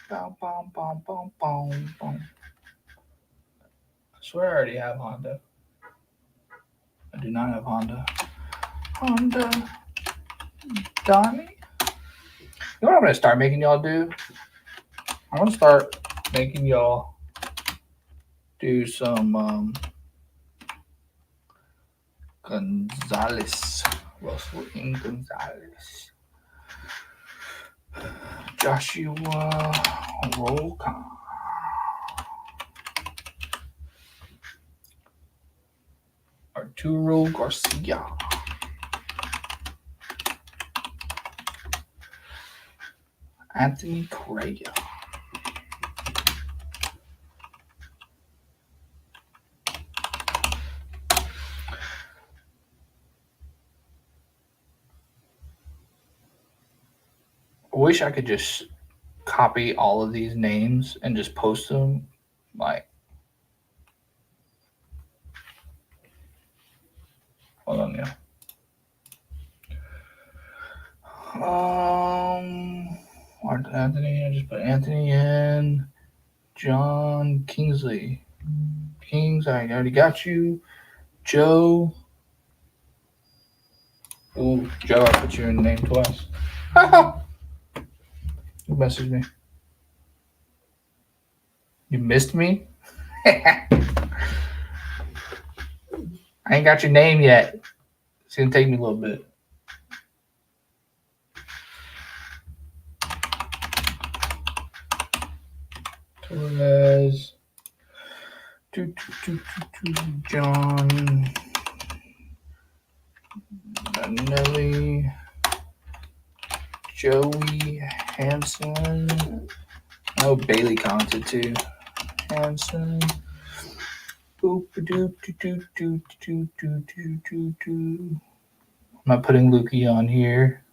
S1: Boom, boom, boom, boom, boom, boom. I swear I already have Honda. I do not have Honda. Honda Donnie. You know what I'm going to start making y'all do? I'm going to start making y'all do some Gonzalez. Rosalind Gonzalez. Joshua Rolcon. Arturo Garcia. Anthony Correa. I wish I could just copy all of these names and just post them. Like, hold on, yeah. Anthony, I just put Anthony in. John Kingsley. Kings, I already got you. Joe. Ooh, Joe, I put your name twice. Who messaged me? You missed me? I ain't got your name yet. It's gonna take me a little bit. Torres. John. Nelly. Joey Hanson. Oh, Bailey commented too. Hanson. I'm not putting Lukey on here.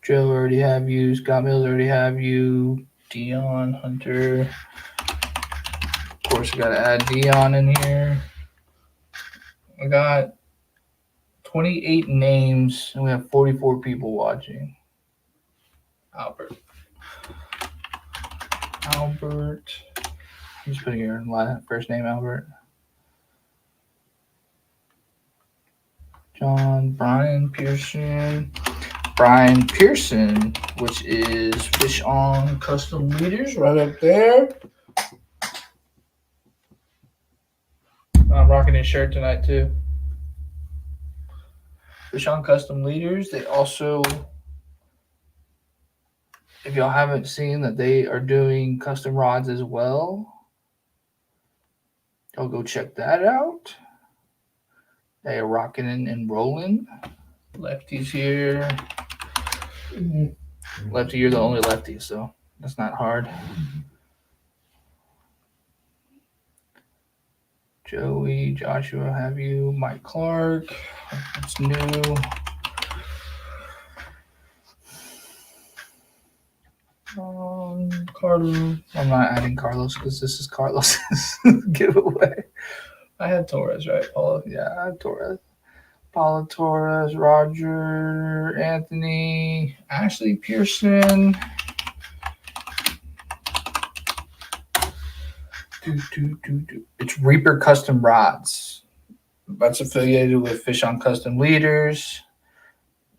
S1: Joe already have you. Scott Mills already have you. Dion Hunter. Of course, I gotta add Dion in here. I got 28 names and we have 44 people watching. Albert. I'm just putting your first name, Albert. John, Brian Pearson, which is Fish On Custom Leaders right up there. I'm rocking his shirt tonight too. Fish On Custom Leaders. They also, if y'all haven't seen that, they are doing custom rods as well. Y'all go check that out. They are rocking and rolling. Lefty's here. Lefty, you're the only lefty, so that's not hard. Joey, Joshua, have you? Mike Clark. That's new. Carlos. I'm not adding Carlos because this is Carlos's giveaway. I had Torres, right? Paula? Yeah, I have Torres. Paula Torres, Roger, Anthony, Ashley Pearson. It's Reaper Custom Rods. That's affiliated with Fish On Custom Leaders.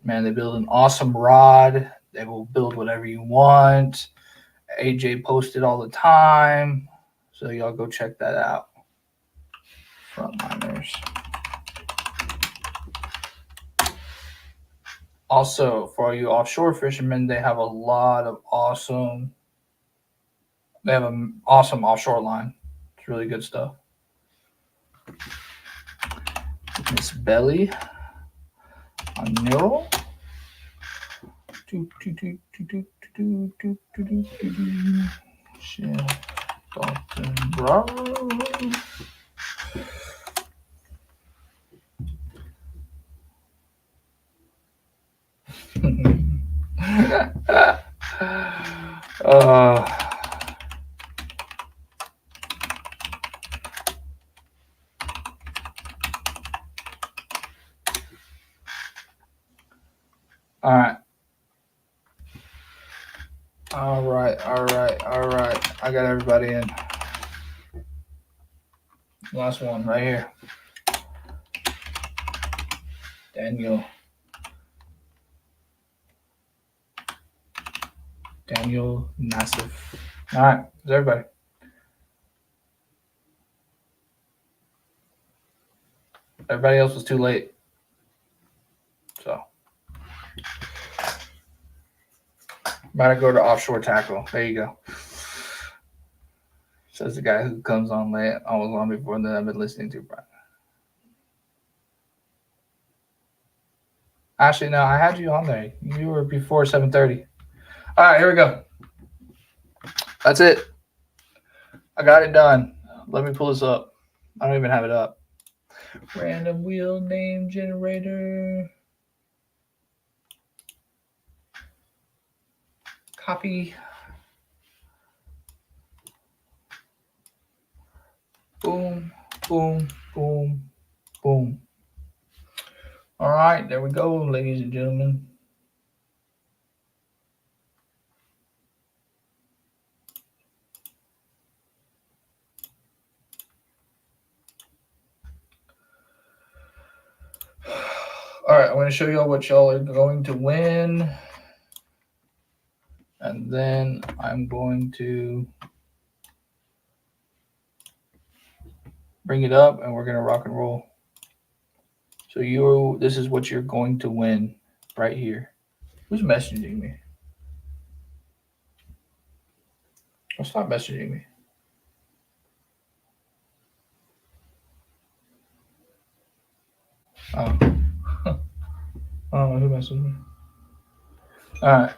S1: Man, they build an awesome rod. They will build whatever you want. AJ posted all the time. So y'all go check that out. Frontliners. Also, for all you offshore fishermen, they have a lot of awesome. They have an awesome offshore line. It's really good stuff. Miss Belly on Nero. Shit. Dalton Bravo. All right. I got everybody in. Last one right here. Daniel Nassif. All right, is everybody? Everybody else was too late. So, about to go to offshore tackle. There you go. Says the guy who comes on late. I was on before that I've been listening to, Brian. Actually, no, I had you on there. You were before 7:30. All right, here we go. That's it. I got it done. Let me pull this up. I don't even have it up. Random wheel name generator. Copy. Boom, boom, boom, boom. All right, there we go, ladies and gentlemen. All right, I'm going to show y'all what y'all are going to win. And then I'm going to bring it up and we're going to rock and roll. So this is what you're going to win right here. Who's messaging me? Oh, stop messaging me. Oh. I don't know who messaged me. All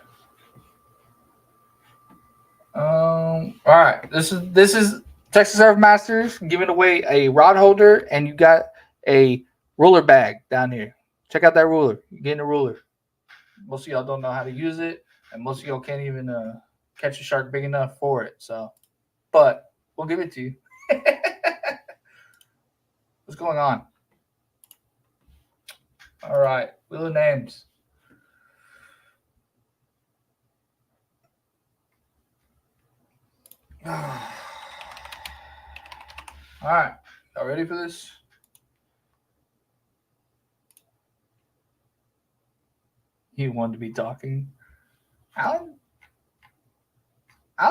S1: right. This is Texas Surf Masters giving away a rod holder, and you got a ruler bag down here. Check out that ruler. You're getting a ruler. Most of y'all don't know how to use it, and most of y'all can't even catch a shark big enough for it. So, but we'll give it to you. What's going on? All right, wheel of names. All right, y'all ready for this? You wanted to be talking. Alan,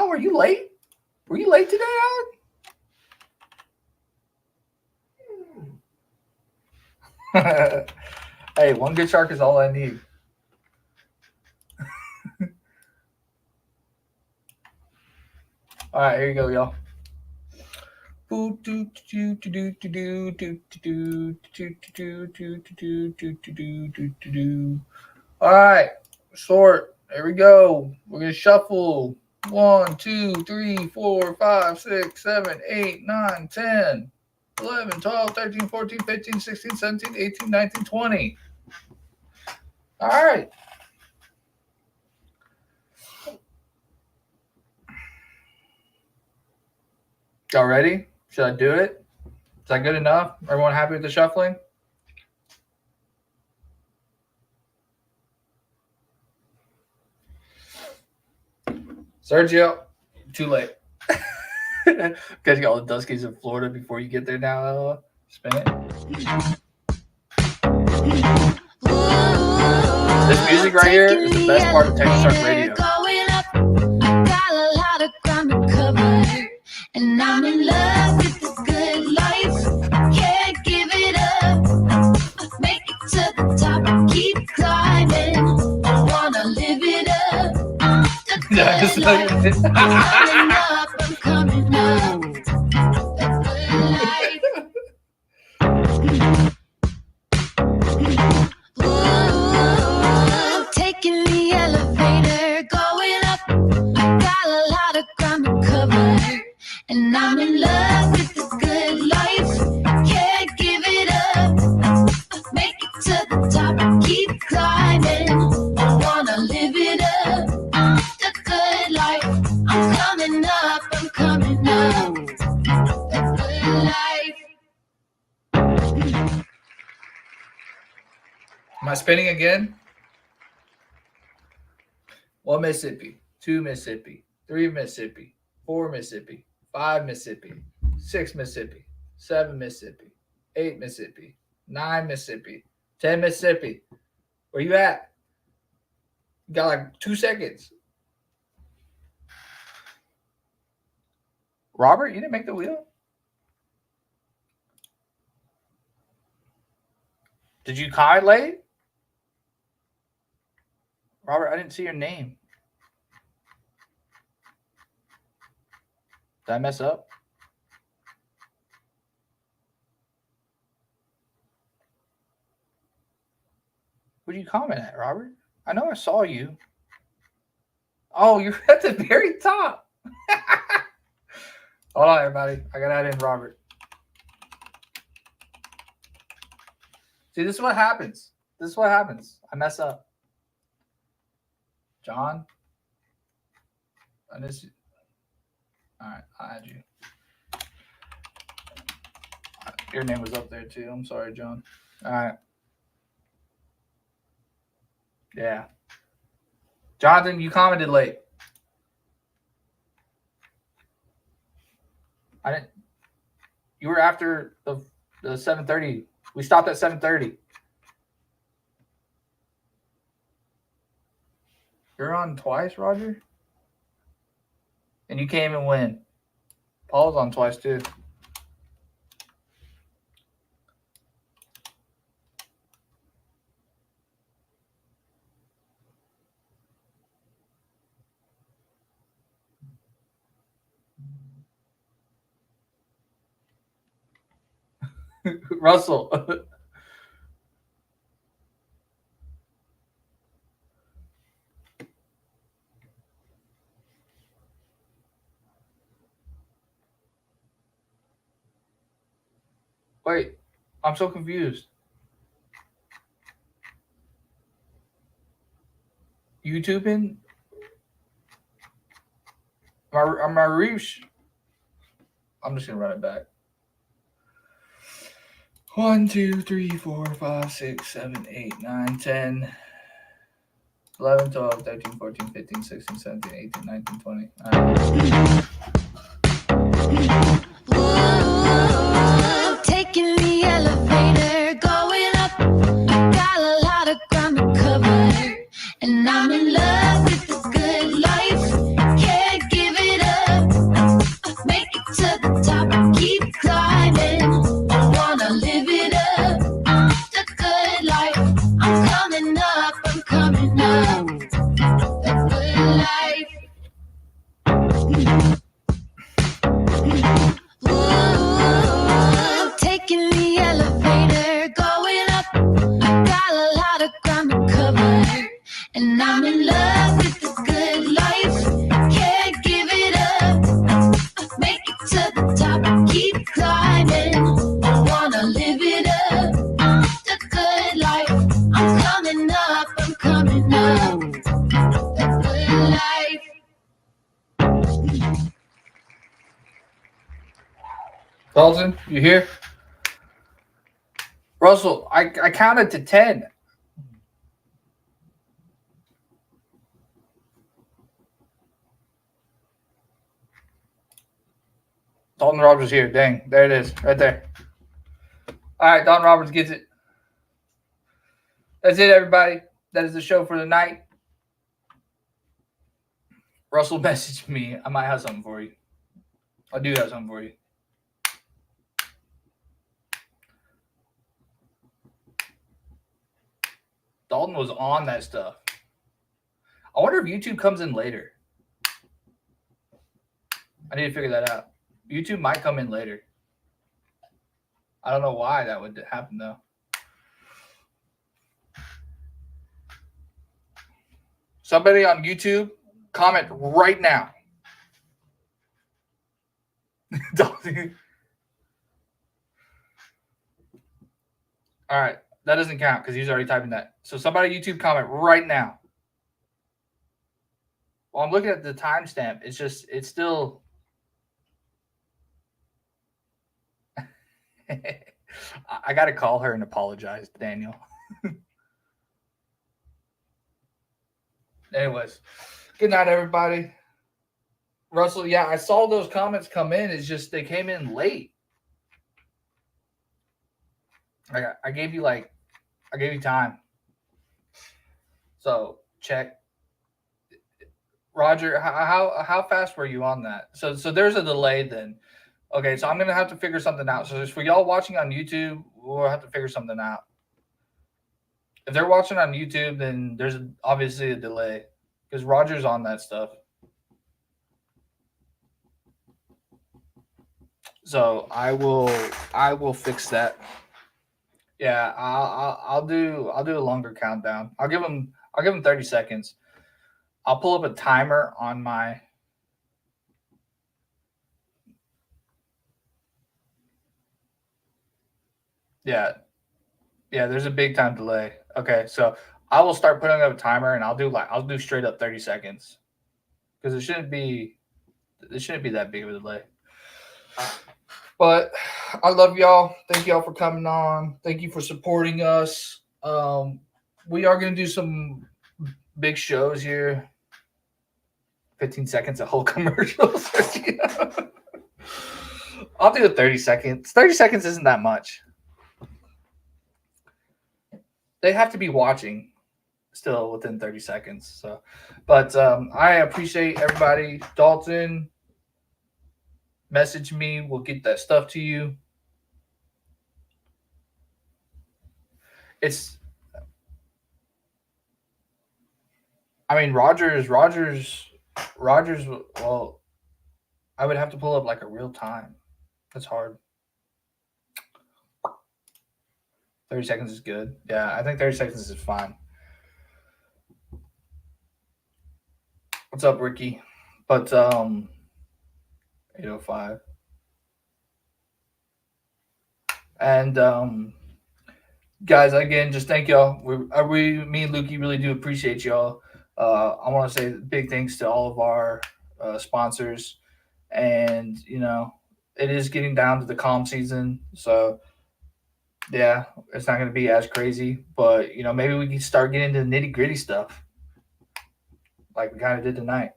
S1: were you late? Were you late today, Alan? Hey, one good shark is all I need. All right, here you go, y'all. All right, sort. There we go. We're gonna shuffle. 1, 2, 3, 4, 5, 6, 7, 8, 9, 10, 11, 12, 13, 14, 15, 16, 17, 18, 19, 20. All right. Y'all ready? Should I do it? Is that good enough? Everyone happy with the shuffling? Sergio, too late. Because you got all the Duskies in Florida before you get there now. Spin it. This music right here is the best part of Texas Shark Radio.
S4: Got a lot of ground to cover, and I'm in love with this good life. Can't give it up. Make it to the top, keep climbing. I wanna live it up. The good life. I'm coming up. The good life. Ooh, taking the elevator, going up. Got a lot of ground to cover, and I'm in love with this good life. Can't give it up. Make it to the top, keep climbing. I wanna live it up. The good life. I'm coming up. I'm coming up. The good life.
S1: Am I spinning again? 1 Mississippi, 2 Mississippi, 3 Mississippi, 4 Mississippi, 5 Mississippi, 6 Mississippi, 7 Mississippi, 8 Mississippi, 9 Mississippi, 10 Mississippi. Where you at? You got like 2 seconds. Robert, you didn't make the wheel? Did you comment late? Robert, I didn't see your name. Did I mess up? What did you comment at, Robert? I know I saw you. Oh, you're at the very top. Hold on, everybody. I got to add in Robert. See, this is what happens. This is what happens. I mess up. John. All right, I'll add you. Your name was up there too. I'm sorry, John. All right. Yeah. Jonathan, you commented late. I didn't. You were after the 7:30. We stopped at 7:30. You're on twice, Roger? And you can't even win. Paul's on twice too. Russell. Wait, I'm so confused. YouTubing? Mariusz? I'm just gonna run it back. 1, 2, 3, 4, 5, 6, 7, 8, 9, 10, 11, 12, 13, 14, 15, 16, 17, 18, 19, 20. All right.
S4: Ooh, taking the elevator, going up. Got a lot of ground to cover, and I'm in love with the good life. Can't give it up. Make it to the top, keep climbing. I wanna live it up. The good life. I'm coming up, I'm coming up. The good life. Ooh, taking the elevator, going up. Got a lot of ground to cover, and I'm in love with the good life. Can't give it up. Make it to the top, keep climbing. I wanna live it up. The good life. I'm coming up, I'm coming up. The good life.
S1: Dalton, you here? Russell, I counted to 10. Dalton Roberts here. Dang, there it is, right there. All right, Dalton Roberts gets it. That's it, everybody. That is the show for the night. Russell messaged me. I might have something for you. I do have something for you. Dalton was on that stuff. I wonder if YouTube comes in later. I need to figure that out. YouTube might come in later. I don't know why that would happen, though. Somebody on YouTube, comment right now. All right. That doesn't count because he's already typing that. So somebody YouTube comment right now. Well, I'm looking at the timestamp. It's still. I got to call her and apologize, Daniel. Anyways, good night, everybody. Russell, yeah, I saw those comments come in. It's just they came in late. I gave you time. So check. Roger, how fast were you on that? So there's a delay then. Okay, so I'm gonna have to figure something out. So just for y'all watching on YouTube, we'll have to figure something out. If they're watching on YouTube, then there's obviously a delay because Roger's on that stuff. So I will fix that. Yeah, I'll do a longer countdown. I'll give him 30 seconds. I'll pull up a timer on my. Yeah, there's a big time delay. Okay, so I will start putting up a timer, and I'll do straight up 30 seconds because it shouldn't be that big of a delay. But I love y'all. Thank y'all for coming on. Thank you for supporting us. We are going to do some big shows here. 15 seconds of whole commercials. I'll do 30 seconds. 30 seconds isn't that much. They have to be watching still within 30 seconds. So, but I appreciate everybody. Dalton, message me. We'll get that stuff to you. Rogers. Well, I would have to pull up like a real time. That's hard. 30 seconds is good. Yeah, I think 30 seconds is fine. What's up, Ricky? But 805. And guys, again, just thank y'all. Me and Lukey really do appreciate y'all. I want to say big thanks to all of our sponsors. And, it is getting down to the calm season. So, yeah, it's not going to be as crazy. But, maybe we can start getting into the nitty gritty stuff like we kind of did tonight.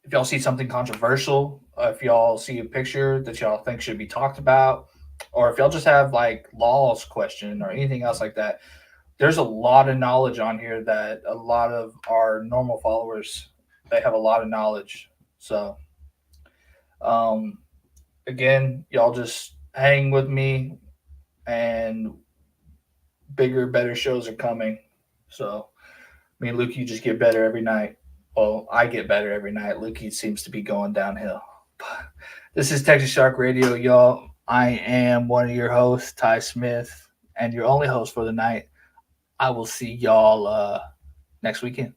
S1: If y'all see something controversial, if y'all see a picture that y'all think should be talked about, or if y'all just have like laws question or anything else like that, there's a lot of knowledge on here that a lot of our normal followers, they have a lot of knowledge. So, again, y'all just hang with me, and bigger, better shows are coming. So, me and Lukey just get better every night. Well, I get better every night. Lukey seems to be going downhill. This is Texas Shark Radio, y'all. I am one of your hosts, Ty Smith, and your only host for the night. I will see y'all next weekend.